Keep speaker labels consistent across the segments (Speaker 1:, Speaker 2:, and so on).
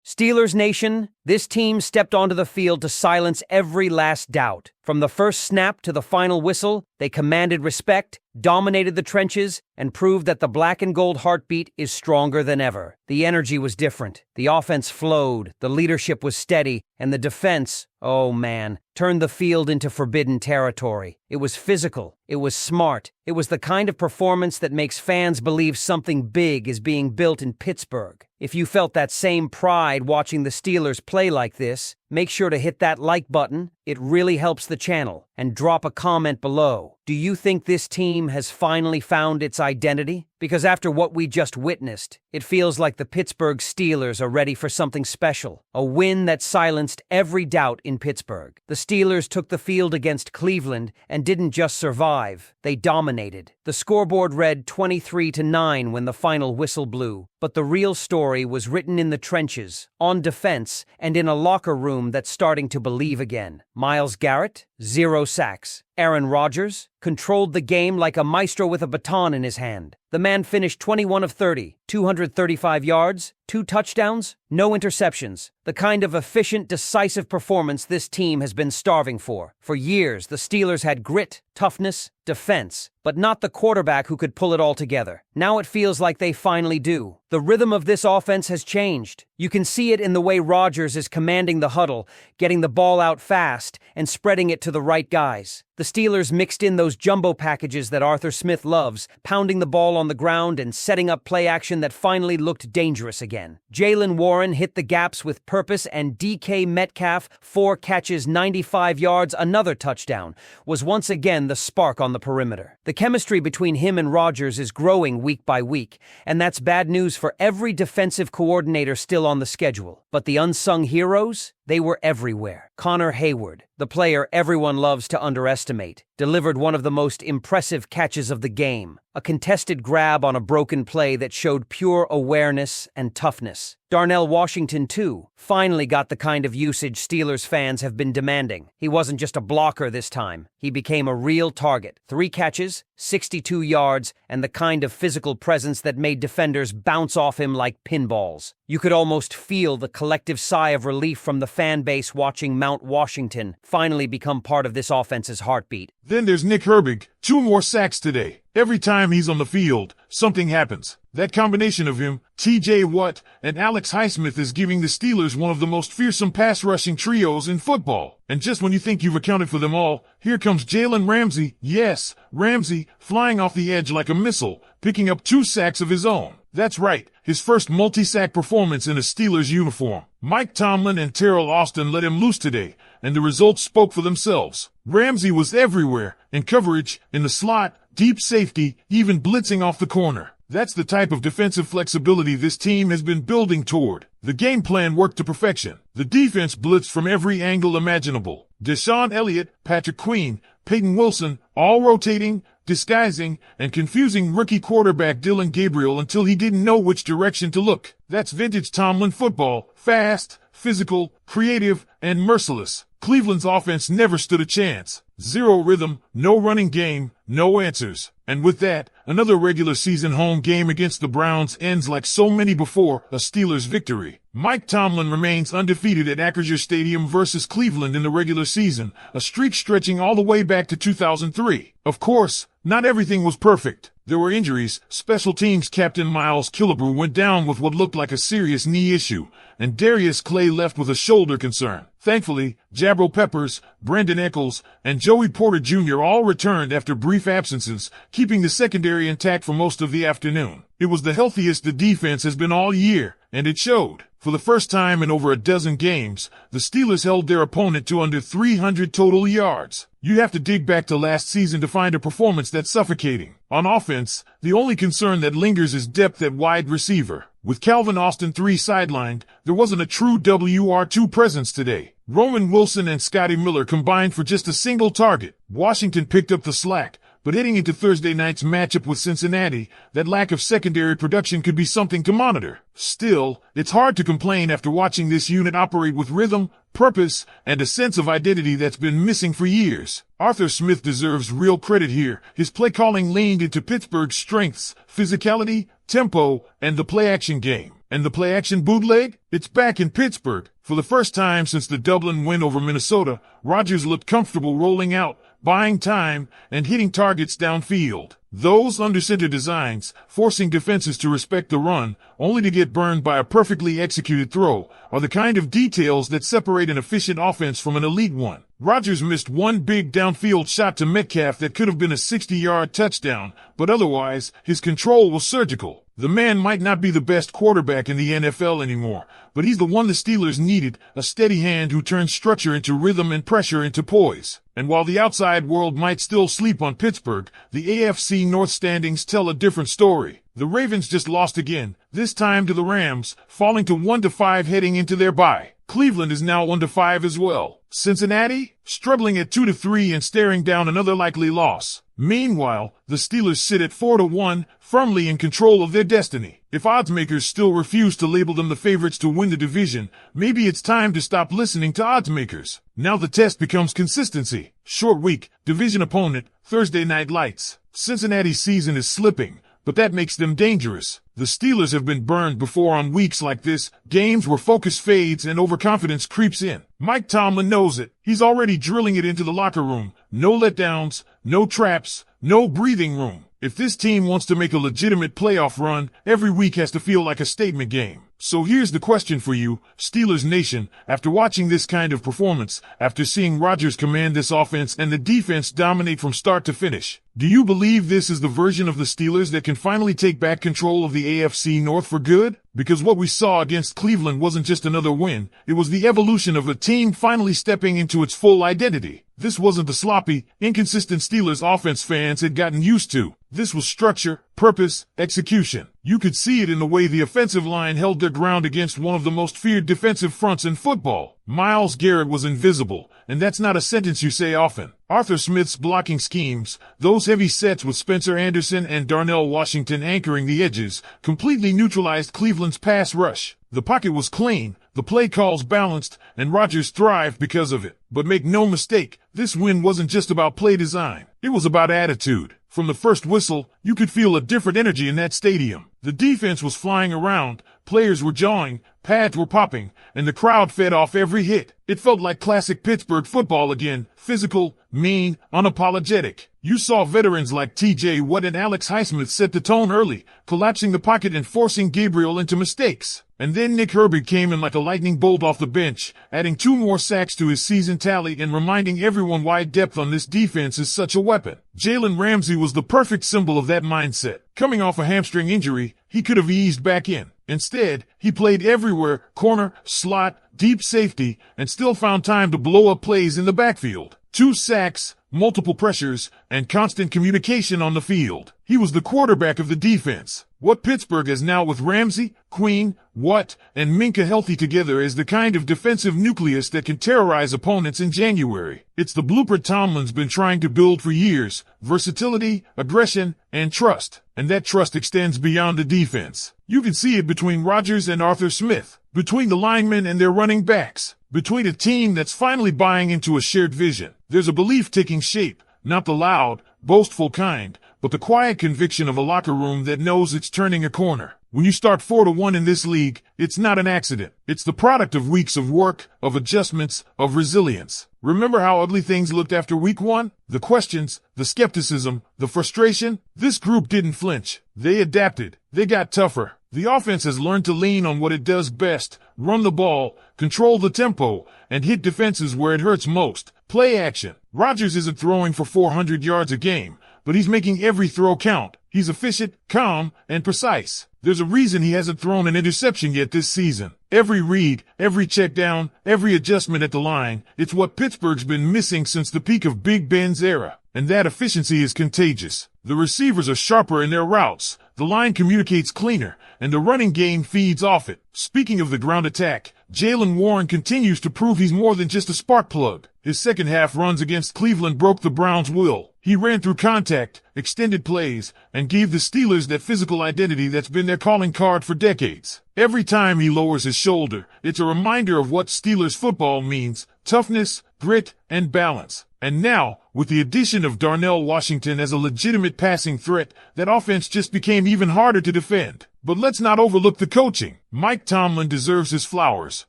Speaker 1: Steelers Nation, this team stepped onto the field to silence every last doubt. From the first snap to the final whistle, they commanded respect, dominated the trenches, and proved that the black and gold heartbeat is stronger than ever. The energy was different. The offense flowed, the leadership was steady, and the defense, oh man, turned the field into forbidden territory. It was physical. It was smart. It was the kind of performance that makes fans believe something big is being built in Pittsburgh. If you felt that same pride watching the Steelers play like this, make sure to hit that like button. It really helps the channel. And drop a comment below. Do you think this team has finally found its identity? Because after what we just witnessed, it feels like the Pittsburgh Steelers are ready for something special. A win that silenced every doubt in Pittsburgh. The Steelers took the field against Cleveland and didn't just survive, they dominated. The scoreboard read 23-9 when the final whistle blew. But the real story was written in the trenches, on defense, and in a locker room that's starting to believe again. Myles Garrett, 0 sacks. Aaron Rodgers controlled the game like a maestro with a baton in his hand. The man finished 21 of 30, 235 yards, 2 touchdowns, no interceptions. The kind of efficient, decisive performance this team has been starving for. For years, the Steelers had grit, toughness, defense, but not the quarterback who could pull it all together. Now it feels like they finally do. The rhythm of this offense has changed. You can see it in the way Rodgers is commanding the huddle, getting the ball out fast, and spreading it to the right guys. The Steelers mixed in those jumbo packages that Arthur Smith loves, pounding the ball on the ground and setting up play action that finally looked dangerous again. Jaylen Warren hit the gaps with purpose, and DK Metcalf, 4 catches, 95 yards, another touchdown, was once again the spark on the perimeter. The chemistry between him and Rodgers is growing week by week, and that's bad news for every defensive coordinator still on the schedule. But the unsung heroes? They were everywhere. Connor Hayward, the player everyone loves to underestimate, delivered one of the most impressive catches of the game, a contested grab on a broken play that showed pure awareness and toughness. Darnell Washington, too, finally got the kind of usage Steelers fans have been demanding. He wasn't just a blocker this time. He became a real target. 3 catches, 62 yards, and the kind of physical presence that made defenders bounce off him like pinballs. You could almost feel the collective sigh of relief from the fan base watching Mount Washington finally become part of this offense's heartbeat.
Speaker 2: Then there's Nick Herbig, 2 more sacks today. Every time he's on the field, something happens. That combination of him, T.J. Watt, and Alex Highsmith is giving the Steelers one of the most fearsome pass-rushing trios in football. And just when you think you've accounted for them all, here comes Jalen Ramsey. Yes, Ramsey, flying off the edge like a missile, picking up 2 sacks of his own. That's right, his first multi-sack performance in a Steelers uniform. Mike Tomlin and Terrell Austin let him loose today, and the results spoke for themselves. Ramsey was everywhere, in coverage, in the slot, deep safety, even blitzing off the corner. That's the type of defensive flexibility this team has been building toward. The game plan worked to perfection. The defense blitzed from every angle imaginable. Deshaun Elliott, Patrick Queen, Peyton Wilson, all rotating, disguising, and confusing rookie quarterback Dylan Gabriel until he didn't know which direction to look. That's vintage Tomlin football. Fast, physical, creative, and merciless. Cleveland's offense never stood a chance. 0 rhythm, no running game, no answers. And with that, another regular season home game against the Browns ends like so many before, a Steelers victory. Mike Tomlin remains undefeated at Acrisure Stadium versus Cleveland in the regular season, a streak stretching all the way back to 2003. Of course, not everything was perfect. There were injuries. Special teams captain Miles Killebrew went down with what looked like a serious knee issue, and Darius Clay left with a shoulder concern. Thankfully, Jabril Peppers, Brandon Eccles, and Joey Porter Jr. all returned after brief absences, keeping the secondary intact for most of the afternoon. It was the healthiest the defense has been all year, and it showed. For the first time in over a dozen games, the Steelers held their opponent to under 300 total yards. You have to dig back to last season to find a performance that's suffocating. On offense, the only concern that lingers is depth at wide receiver. With Calvin Austin 3 sidelined, there wasn't a true WR2 presence today. Roman Wilson and Scotty Miller combined for just a single target. Washington picked up the slack, but heading into Thursday night's matchup with Cincinnati, that lack of secondary production could be something to monitor. Still, it's hard to complain after watching this unit operate with rhythm, purpose, and a sense of identity that's been missing for years. Arthur Smith deserves real credit here. His play calling leaned into Pittsburgh's strengths, physicality, tempo, and the play-action game. And the play-action bootleg? It's back in Pittsburgh. For the first time since the Dublin win over Minnesota, Rodgers looked comfortable rolling out, buying time, and hitting targets downfield. Those under-center designs, forcing defenses to respect the run, only to get burned by a perfectly executed throw, are the kind of details that separate an efficient offense from an elite one. Rodgers missed one big downfield shot to Metcalf that could have been a 60-yard touchdown, but otherwise, his control was surgical. The man might not be the best quarterback in the NFL anymore, but he's the one the Steelers needed, a steady hand who turns structure into rhythm and pressure into poise. And while the outside world might still sleep on Pittsburgh, the AFC North standings tell a different story. The Ravens just lost again, this time to the Rams, falling to 1-5 heading into their bye. Cleveland is now 1-5 as well. Cincinnati, struggling at 2-3 and staring down another likely loss. Meanwhile, the Steelers sit at 4-1, firmly in control of their destiny. If oddsmakers still refuse to label them the favorites to win the division, maybe it's time to stop listening to oddsmakers. Now the test becomes consistency. Short week, division opponent, Thursday night lights. Cincinnati's season is slipping, but that makes them dangerous. The Steelers have been burned before on weeks like this, games where focus fades and overconfidence creeps in. Mike Tomlin knows it. He's already drilling it into the locker room. No letdowns, no traps, no breathing room. If this team wants to make a legitimate playoff run, every week has to feel like a statement game. So here's the question for you, Steelers Nation, after watching this kind of performance, after seeing Rodgers command this offense and the defense dominate from start to finish, do you believe this is the version of the Steelers that can finally take back control of the AFC North for good? Because what we saw against Cleveland wasn't just another win, it was the evolution of a team finally stepping into its full identity. This wasn't the sloppy, inconsistent Steelers offense fans had gotten used to. This was structure, purpose, execution. You could see it in the way the offensive line held their ground against one of the most feared defensive fronts in football. Myles Garrett was invisible, and that's not a sentence you say often. Arthur Smith's blocking schemes, those heavy sets with Spencer Anderson and Darnell Washington anchoring the edges, completely neutralized Cleveland's pass rush. The pocket was clean, the play calls balanced, and Rodgers thrived because of it. But make no mistake, this win wasn't just about play design. It was about attitude. From the first whistle, you could feel a different energy in that stadium. The defense was flying around, players were jawing, pads were popping, and the crowd fed off every hit. It felt like classic Pittsburgh football again, physical, mean, unapologetic. You saw veterans like T.J. Watt and Alex Highsmith set the tone early, collapsing the pocket and forcing Gabriel into mistakes. And then Nick Herbig came in like a lightning bolt off the bench, adding 2 more sacks to his season tally and reminding everyone why depth on this defense is such a weapon. Jalen Ramsey was the perfect symbol of that mindset. Coming off a hamstring injury, he could have eased back in. Instead, he played everywhere, corner, slot, deep safety, and still found time to blow up plays in the backfield. 2 sacks, multiple pressures, and constant communication on the field. He was the quarterback of the defense. What Pittsburgh has now with Ramsey, Queen, Watt, and Minka healthy together is the kind of defensive nucleus that can terrorize opponents in January. It's the blueprint Tomlin's been trying to build for years: versatility, aggression, and trust. And that trust extends beyond the defense. You can see it between Rodgers and Arthur Smith, between the linemen and their running backs, between a team that's finally buying into a shared vision. There's a belief taking shape, not the loud, boastful kind, but the quiet conviction of a locker room that knows it's turning a corner. When you start 4-1 in this league, it's not an accident. It's the product of weeks of work, of adjustments, of resilience. Remember how ugly things looked after week 1? The questions, the skepticism, the frustration? This group didn't flinch. They adapted. They got tougher. The offense has learned to lean on what it does best: run the ball, control the tempo, and hit defenses where it hurts most. Play action. Rodgers isn't throwing for 400 yards a game, but he's making every throw count. He's efficient, calm, and precise. There's a reason he hasn't thrown an interception yet this season. Every read, every check down, every adjustment at the line, it's what Pittsburgh's been missing since the peak of Big Ben's era. And that efficiency is contagious. The receivers are sharper in their routes, the line communicates cleaner, and the running game feeds off it. Speaking of the ground attack, Jaylen Warren continues to prove he's more than just a spark plug. His second half runs against Cleveland broke the Browns' will. He ran through contact, extended plays, and gave the Steelers that physical identity that's been their calling card for decades. Every time he lowers his shoulder, it's a reminder of what Steelers football means: toughness, grit, and balance. And now, with the addition of Darnell Washington as a legitimate passing threat, that offense just became even harder to defend. But let's not overlook the coaching. Mike Tomlin deserves his flowers.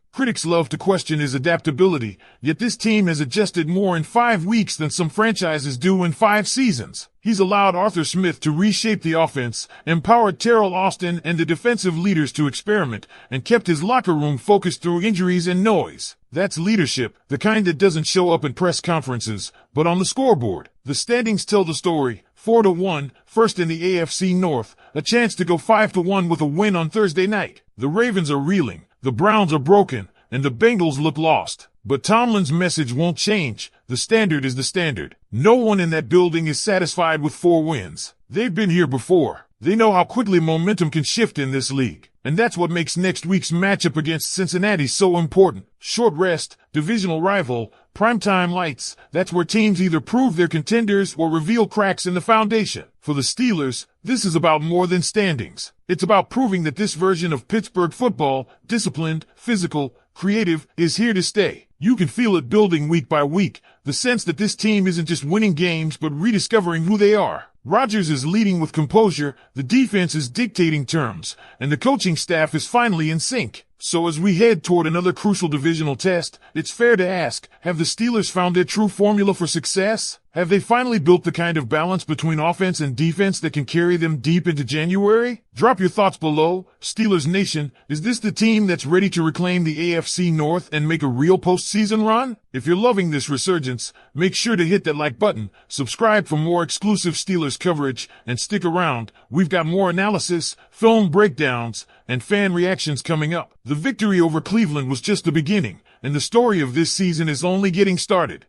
Speaker 2: Critics love to question his adaptability, yet this team has adjusted more in 5 weeks than some franchises do in 5 seasons. He's allowed Arthur Smith to reshape the offense, empowered Terrell Austin and the defensive leaders to experiment, and kept his locker room focused through injuries and noise. That's leadership, the kind that doesn't show up in press conferences, but on the scoreboard. The standings tell the story: 4-1, first in the AFC North, a chance to go 5-1 with a win on Thursday night. The Ravens are reeling, the Browns are broken, and the Bengals look lost. But Tomlin's message won't change. The standard is the standard. No one in that building is satisfied with 4 wins. They've been here before. They know how quickly momentum can shift in this league. And that's what makes next week's matchup against Cincinnati so important. Short rest, divisional rival, primetime lights. That's where teams either prove they're contenders or reveal cracks in the foundation. For the Steelers, this is about more than standings. It's about proving that this version of Pittsburgh football, disciplined, physical, creative, is here to stay. You can feel it building week by week, the sense that this team isn't just winning games but rediscovering who they are. Rodgers is leading with composure, the defense is dictating terms, and the coaching staff is finally in sync. So as we head toward another crucial divisional test, it's fair to ask, have the Steelers found their true formula for success? Have they finally built the kind of balance between offense and defense that can carry them deep into January? Drop your thoughts below. Steelers Nation, is this the team that's ready to reclaim the AFC North and make a real postseason run? If you're loving this resurgence, make sure to hit that like button, subscribe for more exclusive Steelers coverage, and stick around. We've got more analysis, film breakdowns, and fan reactions coming up. The victory over Cleveland was just the beginning, and the story of this season is only getting started.